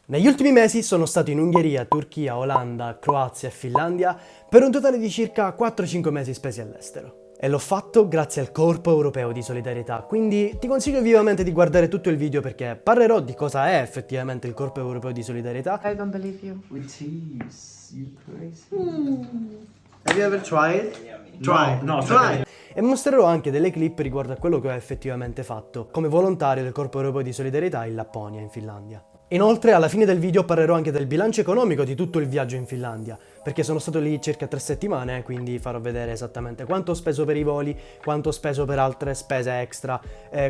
Negli ultimi mesi sono stato in Ungheria, Turchia, Olanda, Croazia e Finlandia per un totale di circa 4-5 mesi spesi all'estero. E l'ho fatto grazie al Corpo Europeo di Solidarietà, quindi ti consiglio vivamente di guardare tutto il video perché parlerò di cosa è effettivamente il Corpo Europeo di Solidarietà. I don't believe you. With cheese, you crazy. Have you ever tried? Try. No, Try. E mostrerò anche delle clip riguardo a quello che ho effettivamente fatto come volontario del Corpo Europeo di Solidarietà in Lapponia, in Finlandia. Inoltre, alla fine del video parlerò anche del bilancio economico di tutto il viaggio in Finlandia, perché sono stato lì circa 3 settimane, quindi farò vedere esattamente quanto ho speso per i voli, quanto ho speso per altre spese extra,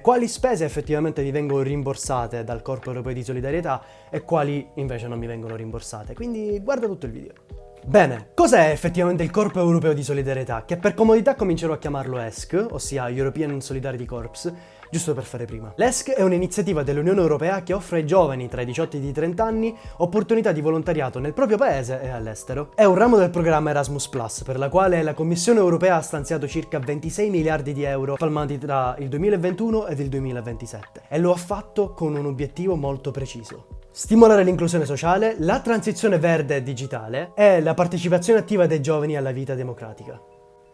quali spese effettivamente mi vengono rimborsate dal Corpo Europeo di Solidarietà e quali invece non mi vengono rimborsate, quindi guarda tutto il video. Bene, cos'è effettivamente il Corpo Europeo di Solidarietà? Che per comodità comincerò a chiamarlo ESC, ossia European Solidarity Corps, giusto per fare prima. L'ESC è un'iniziativa dell'Unione Europea che offre ai giovani tra i 18 e i 30 anni opportunità di volontariato nel proprio paese e all'estero. È un ramo del programma Erasmus+, per la quale la Commissione Europea ha stanziato circa 26 miliardi di euro spalmati tra il 2021 ed il 2027 e lo ha fatto con un obiettivo molto preciso. Stimolare l'inclusione sociale, la transizione verde e digitale e la partecipazione attiva dei giovani alla vita democratica.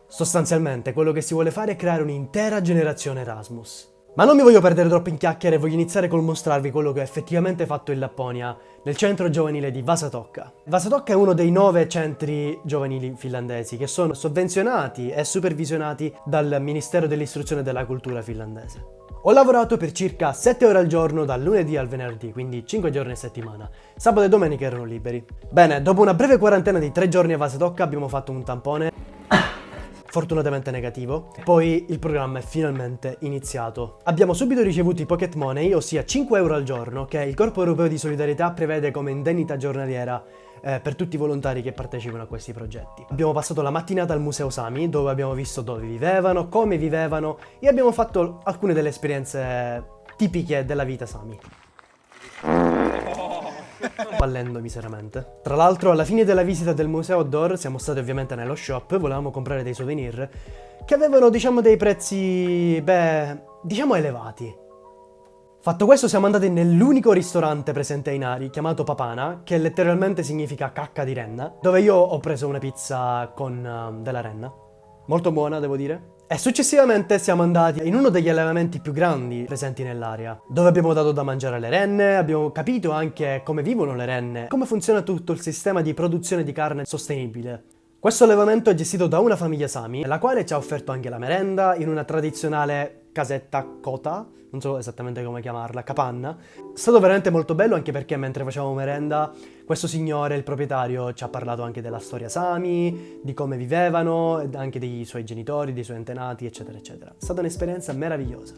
Sostanzialmente quello che si vuole fare è creare un'intera generazione Erasmus. Ma non mi voglio perdere troppo in chiacchiere e voglio iniziare col mostrarvi quello che ho effettivamente fatto in Lapponia, nel centro giovanile di Vaasatoka. Vaasatoka è uno dei 9 centri giovanili finlandesi che sono sovvenzionati e supervisionati dal Ministero dell'Istruzione e della Cultura finlandese. Ho lavorato per circa 7 ore al giorno dal lunedì al venerdì, quindi 5 giorni a settimana. Sabato e domenica erano liberi. Bene, dopo una breve quarantena di 3 giorni a Vaasatoka abbiamo fatto un tampone fortunatamente negativo. Poi il programma è finalmente iniziato. Abbiamo subito ricevuto i pocket money, ossia 5 euro al giorno, che il Corpo Europeo di Solidarietà prevede come indennità giornaliera per tutti i volontari che partecipano a questi progetti. Abbiamo passato la mattinata al Museo Sami, dove abbiamo visto dove vivevano, come vivevano e abbiamo fatto alcune delle esperienze tipiche della vita Sami. Fallendo miseramente. Tra l'altro, alla fine della visita del museo outdoor siamo stati ovviamente nello shop, volevamo comprare dei souvenir che avevano, dei prezzi, elevati. Fatto questo siamo andati nell'unico ristorante presente a Inari, chiamato Papana, che letteralmente significa cacca di renna, dove io ho preso una pizza con della renna. Molto buona, devo dire. E successivamente siamo andati in uno degli allevamenti più grandi presenti nell'area, dove abbiamo dato da mangiare alle renne, abbiamo capito anche come vivono le renne, come funziona tutto il sistema di produzione di carne sostenibile. Questo allevamento è gestito da una famiglia Sami, la quale ci ha offerto anche la merenda in una tradizionale casetta kota, non so esattamente come chiamarla, capanna. È stato veramente molto bello anche perché mentre facevamo merenda, questo signore, il proprietario, ci ha parlato anche della storia Sami, di come vivevano, anche dei suoi genitori, dei suoi antenati, eccetera, eccetera. È stata un'esperienza meravigliosa.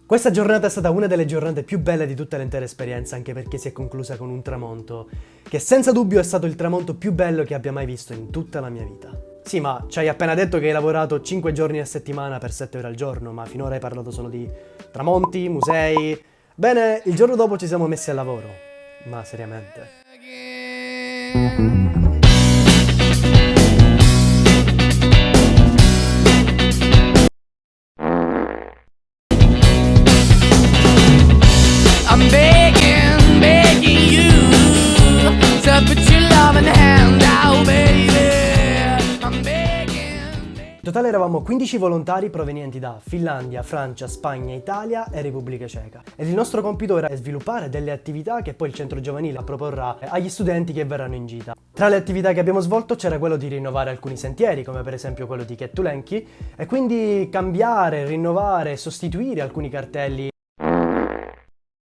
Questa giornata è stata una delle giornate più belle di tutta l'intera esperienza, anche perché si è conclusa con un tramonto, che senza dubbio è stato il tramonto più bello che abbia mai visto in tutta la mia vita. Sì, ma ci hai appena detto che hai lavorato 5 giorni a settimana per 7 ore al giorno, ma finora hai parlato solo di tramonti, musei. Bene, il giorno dopo ci siamo messi al lavoro, ma seriamente. I'm begging you to put your loving hand out, baby. I'm begging. In totale eravamo 15 volontari provenienti da Finlandia, Francia, Spagna, Italia e Repubblica Ceca. Ed il nostro compito era sviluppare delle attività che poi il centro giovanile proporrà agli studenti che verranno in gita. Tra le attività che abbiamo svolto c'era quello di rinnovare alcuni sentieri, come per esempio quello di Kettulenki, e quindi cambiare, rinnovare e sostituire alcuni cartelli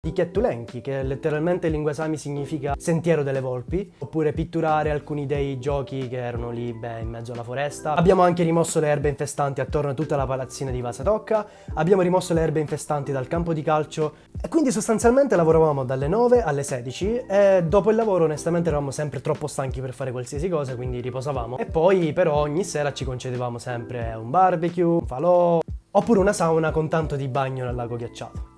di Kettulenki, che letteralmente in lingua Sami significa sentiero delle volpi, oppure pitturare alcuni dei giochi che erano lì, in mezzo alla foresta. Abbiamo anche rimosso le erbe infestanti attorno a tutta la palazzina di Vaasatoka, abbiamo rimosso le erbe infestanti dal campo di calcio e quindi sostanzialmente lavoravamo dalle 9 alle 16 e dopo il lavoro onestamente eravamo sempre troppo stanchi per fare qualsiasi cosa, quindi riposavamo e poi però ogni sera ci concedevamo sempre un barbecue, un falò oppure una sauna con tanto di bagno nel lago ghiacciato.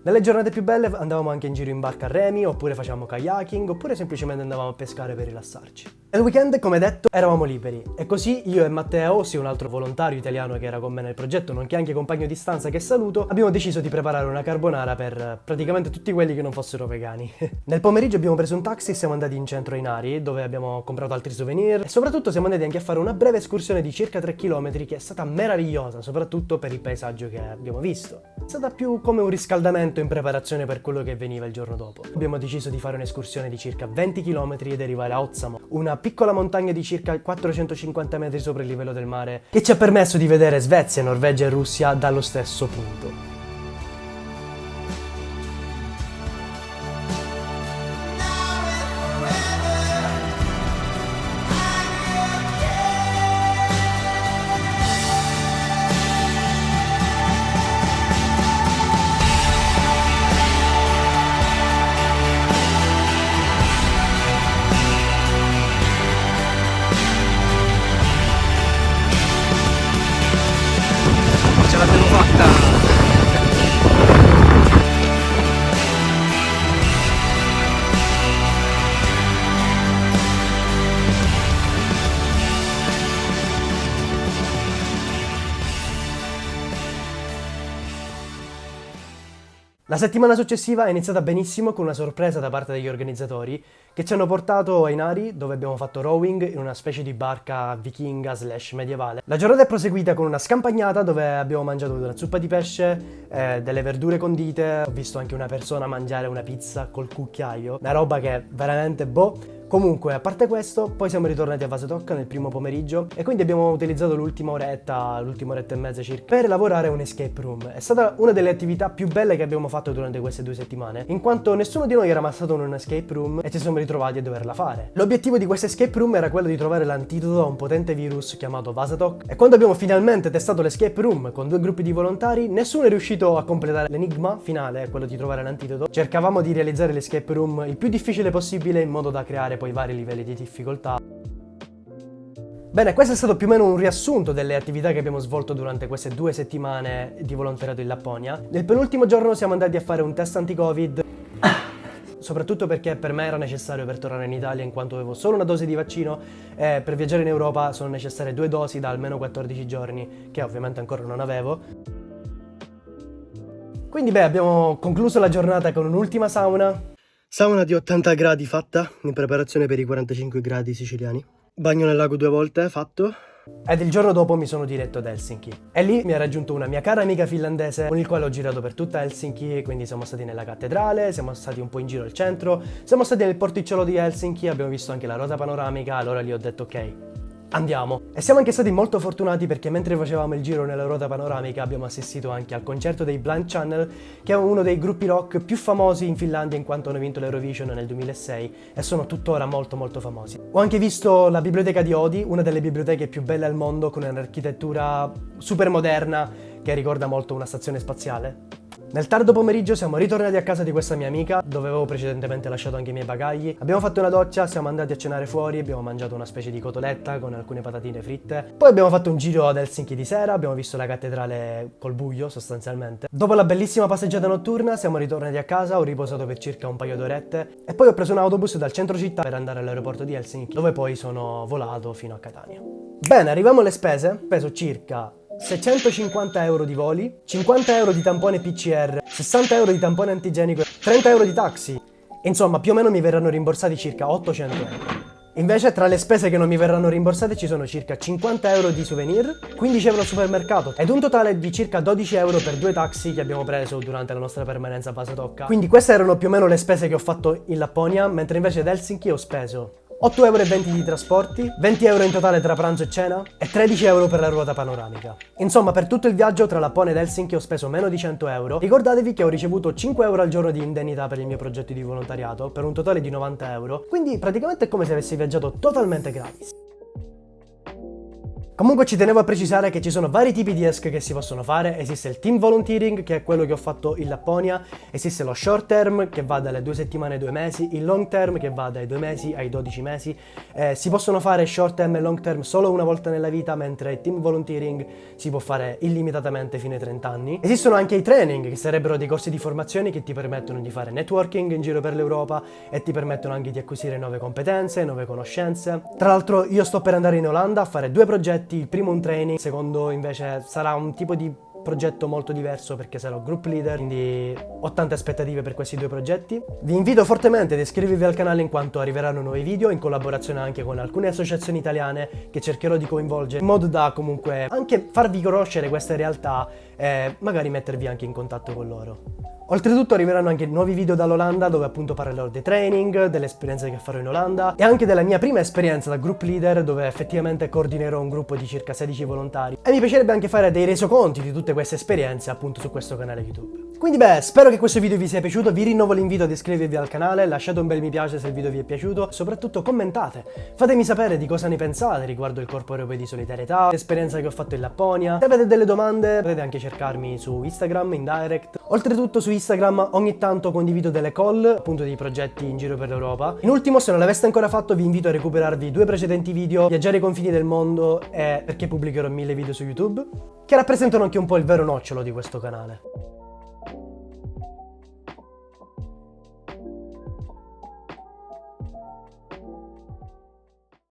Nelle giornate più belle andavamo anche in giro in barca a remi, oppure facevamo kayaking, oppure semplicemente andavamo a pescare per rilassarci. Nel weekend, come detto, eravamo liberi e così io e Matteo, ossia un altro volontario italiano che era con me nel progetto, nonché anche compagno di stanza che saluto, abbiamo deciso di preparare una carbonara per praticamente tutti quelli che non fossero vegani. Nel pomeriggio abbiamo preso un taxi e siamo andati in centro ai Nari, dove abbiamo comprato altri souvenir e soprattutto siamo andati anche a fare una breve escursione di circa 3 km che è stata meravigliosa, soprattutto per il paesaggio che abbiamo visto. È stata più come un riscaldamento in preparazione per quello che veniva il giorno dopo. Abbiamo deciso di fare un'escursione di circa 20 km ed arrivare a Ozzamo, una piccola montagna di circa 450 metri sopra il livello del mare, che ci ha permesso di vedere Svezia, Norvegia e Russia dallo stesso punto. Ce l'abbiamo fatta! La settimana successiva è iniziata benissimo con una sorpresa da parte degli organizzatori che ci hanno portato ai Nari, dove abbiamo fatto rowing in una specie di barca vichinga / medievale. La giornata è proseguita con una scampagnata dove abbiamo mangiato una zuppa di pesce, delle verdure condite, ho visto anche una persona mangiare una pizza col cucchiaio, una roba che è veramente boh. Comunque, a parte questo, poi siamo ritornati a Vasetocca nel primo pomeriggio e quindi abbiamo utilizzato l'ultima oretta e mezza circa per lavorare a un escape room. È stata una delle attività più belle che abbiamo fatto durante queste 2 settimane, in quanto nessuno di noi era mai stato in un escape room e ci siamo ritrovati a doverla fare. L'obiettivo di questo escape room era quello di trovare l'antidoto a un potente virus chiamato Vasetok e quando abbiamo finalmente testato l'escape room con 2 gruppi di volontari, nessuno è riuscito a completare l'enigma finale, quello di trovare l'antidoto. Cercavamo di realizzare l'escape room il più difficile possibile in modo da creare poi vari livelli di difficoltà. Bene, questo è stato più o meno un riassunto delle attività che abbiamo svolto durante queste 2 settimane di volontariato in Lapponia. Nel penultimo giorno siamo andati a fare un test anti-Covid, soprattutto perché per me era necessario per tornare in Italia in quanto avevo solo una dose di vaccino e per viaggiare in Europa sono necessarie 2 dosi da almeno 14 giorni, che ovviamente ancora non avevo. Quindi abbiamo concluso la giornata con un'ultima sauna. Sauna di 80 gradi fatta, in preparazione per i 45 gradi siciliani. Bagno nel lago 2 volte, fatto. Ed il giorno dopo mi sono diretto ad Helsinki. E lì mi ha raggiunto una mia cara amica finlandese con il quale ho girato per tutta Helsinki, quindi siamo stati nella cattedrale, siamo stati un po' in giro al centro, siamo stati nel porticciolo di Helsinki, abbiamo visto anche la ruota panoramica, allora lì ho detto ok, andiamo. E siamo anche stati molto fortunati perché mentre facevamo il giro nella ruota panoramica abbiamo assistito anche al concerto dei Blind Channel, che è uno dei gruppi rock più famosi in Finlandia in quanto hanno vinto l'Eurovision nel 2006 e sono tuttora molto famosi. Ho anche visto la biblioteca di Oddi, una delle biblioteche più belle al mondo con un'architettura super moderna che ricorda molto una stazione spaziale. Nel tardo pomeriggio siamo ritornati a casa di questa mia amica, dove avevo precedentemente lasciato anche i miei bagagli. Abbiamo fatto una doccia, siamo andati a cenare fuori, abbiamo mangiato una specie di cotoletta con alcune patatine fritte. Poi abbiamo fatto un giro ad Helsinki di sera, abbiamo visto la cattedrale col buio sostanzialmente. Dopo la bellissima passeggiata notturna siamo ritornati a casa, ho riposato per circa un paio d'orette e poi ho preso un autobus dal centro città per andare all'aeroporto di Helsinki, dove poi sono volato fino a Catania. Bene, arriviamo alle spese, ho speso circa 650 euro di voli, 50 euro di tampone PCR, 60 euro di tampone antigenico, 30 euro di taxi. Insomma, più o meno mi verranno rimborsati circa 800 euro. Invece, tra le spese che non mi verranno rimborsate ci sono circa 50 euro di souvenir, 15 euro al supermercato ed un totale di circa 12 euro per 2 taxi che abbiamo preso durante la nostra permanenza a Vasetocca. Quindi queste erano più o meno le spese che ho fatto in Lapponia, mentre invece ad Helsinki ho speso 8,20 euro di trasporti, 20 euro in totale tra pranzo e cena e 13 euro per la ruota panoramica. Insomma, per tutto il viaggio tra Lapponia ed Helsinki ho speso meno di 100 euro. Ricordatevi che ho ricevuto 5 euro al giorno di indennità per il mio progetto di volontariato, per un totale di 90 euro, quindi praticamente è come se avessi viaggiato totalmente gratis. Comunque ci tenevo a precisare che ci sono vari tipi di ESC che si possono fare. Esiste il team volunteering, che è quello che ho fatto in Lapponia, esiste lo short term che va dalle 2 settimane ai 2 mesi, il long term che va dai 2 mesi ai 12 mesi. Si possono fare short term e long term solo una volta nella vita, mentre il team volunteering si può fare illimitatamente fino ai 30 anni. Esistono anche i training, che sarebbero dei corsi di formazione che ti permettono di fare networking in giro per l'Europa e ti permettono anche di acquisire nuove competenze, nuove conoscenze. Tra l'altro io sto per andare in Olanda a fare 2 progetti. Il primo un training, il secondo invece sarà un tipo di progetto molto diverso perché sarò group leader, quindi ho tante aspettative per questi 2 progetti. Vi invito fortemente ad iscrivervi al canale in quanto arriveranno nuovi video in collaborazione anche con alcune associazioni italiane che cercherò di coinvolgere in modo da comunque anche farvi conoscere queste realtà e magari mettervi anche in contatto con loro. Oltretutto arriveranno anche nuovi video dall'Olanda dove appunto parlerò dei training, delle esperienze che farò in Olanda e anche della mia prima esperienza da group leader dove effettivamente coordinerò un gruppo di circa 16 volontari e mi piacerebbe anche fare dei resoconti di tutte queste esperienze appunto su questo canale YouTube. Quindi spero che questo video vi sia piaciuto, vi rinnovo l'invito ad iscrivervi al canale, lasciate un bel mi piace se il video vi è piaciuto, soprattutto commentate, fatemi sapere di cosa ne pensate riguardo il Corpo Europeo di Solidarietà, l'esperienza che ho fatto in Lapponia. Se avete delle domande potete anche cercarmi su Instagram in direct. Oltretutto su Instagram ogni tanto condivido delle call appunto di progetti in giro per l'Europa. In ultimo, se non l'aveste ancora fatto, vi invito a recuperarvi 2 precedenti video, Viaggiare ai confini del mondo e perché pubblicherò 1000 video su YouTube, che rappresentano anche un po' il vero nocciolo di questo canale.